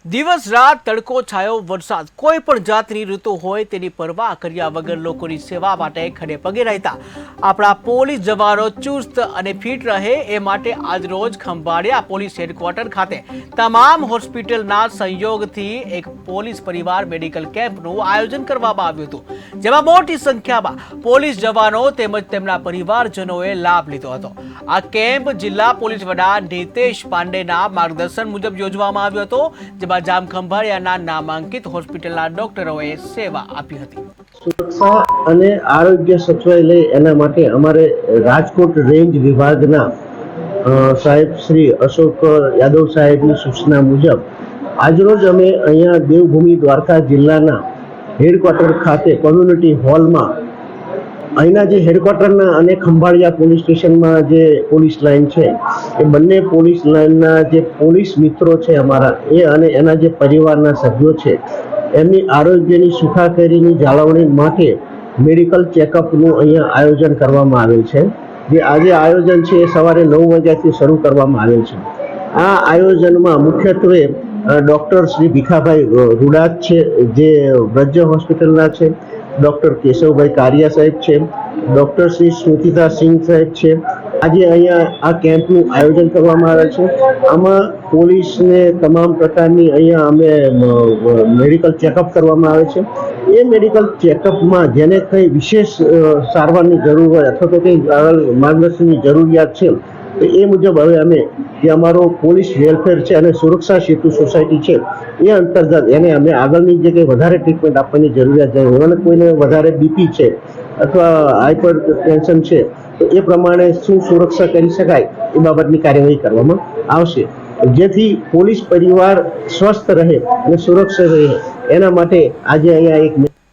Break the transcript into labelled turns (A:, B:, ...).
A: દિવસ રાત તડકો છાયો વરસાદ કોઈ પણ જાતની ઋતુ હોય તેની પરવા કર્યા વગર લોકોની સેવા માટે ખડે પગે રહેતા આપણા પોલીસ જવાનો ચુસ્ત અને ફિટ રહે એ માટે આજરોજ ખંભાળિયા પોલીસ હેડક્વાર્ટર ખાતે તમામ હોસ્પિટલના સંયોગથી એક પોલીસ પરિવાર મેડિકલ કેમ્પનું આયોજન કરવામાં આવ્યું હતું, જેમાં મોટી સંખ્યામાં પોલીસ જવાનો તેમજ તેમના પરિવારજનોએ લાભ લીધો હતો। આ કેમ્પ જિલ્લા પોલીસ વડા નીતેશ પાંડેના માર્ગદર્શન મુજબ યોજવામાં આવ્યો હતો, જેમાં જામ ખંભાળિયાના નામાંકિત હોસ્પિટલના ડોક્ટરોએ સેવા આપી હતી।
B: સુરક્ષા અને આરોગ્ય સચવાય એના માટે અમારે રાજકોટ રેન્જ વિભાગના સાહેબ શ્રી અશોક યાદવ સાહેબની સૂચના મુજબ આજરોજ અમે અહીંયા દેવભૂમિ દ્વારકા જિલ્લાના હેડક્વાર્ટર ખાતે કોમ્યુનિટી હોલમાં અહીંના જે હેડક્વાર્ટરના અને ખંભાળિયા પોલીસ સ્ટેશનમાં જે પોલીસ લાઇન છે એ બંને પોલીસ લાઇનના જે પોલીસ મિત્રો છે અમારા એ અને એના જે પરિવારના સભ્યો છે એમની આરોગ્યની સુખાકારીની જાળવણી માટે મેડિકલ ચેકઅપનું અહીંયા આયોજન કરવામાં આવેલ છે। જે આજે આયોજન છે એ સવારે 9 વાગ્યાથી શરૂ કરવામાં આવેલ છે। આ આયોજનમાં મુખ્યત્વે ડૉક્ટર શ્રી ભીખાભાઈ રૂડાત છે જે વ્રજ હોસ્પિટલના છે, ડૉક્ટર કેશવભાઈ કારિયા સાહેબ છે, ડૉક્ટર શ્રી સ્મૃતિતા સિંહ સાહેબ છે। આજે અહીંયા આ કેમ્પનું આયોજન કરવામાં આવે છે। આમાં પોલીસને તમામ પ્રકારની અહીંયા અમે મેડિકલ ચેકઅપ કરવામાં આવે છે। એ મેડિકલ ચેકઅપમાં જેને કંઈ વિશેષ સારવારની જરૂર હોય અથવા તો કંઈ માર્ગદર્શનની જરૂરિયાત છે તો એ મુજબ હવે અમે જે અમારો પોલીસ વેલફેર છે અને સુરક્ષા સેતુ સોસાયટી છે એ અંતર્ગત એને અમે આગળની જે કંઈ વધારે ટ્રીટમેન્ટ આપવાની જરૂરિયાત છે અને કોઈને વધારે બીપી છે અથવા હાઇપર ટેન્શન છે તો એ પ્રમાણે શું સુરક્ષા કરી શકાય એ બાબતની કાર્યવાહી કરવામાં આવશે, જેથી પોલીસ પરિવાર સ્વસ્થ રહે અને સુરક્ષિત રહે એના માટે આજે અહીંયા એક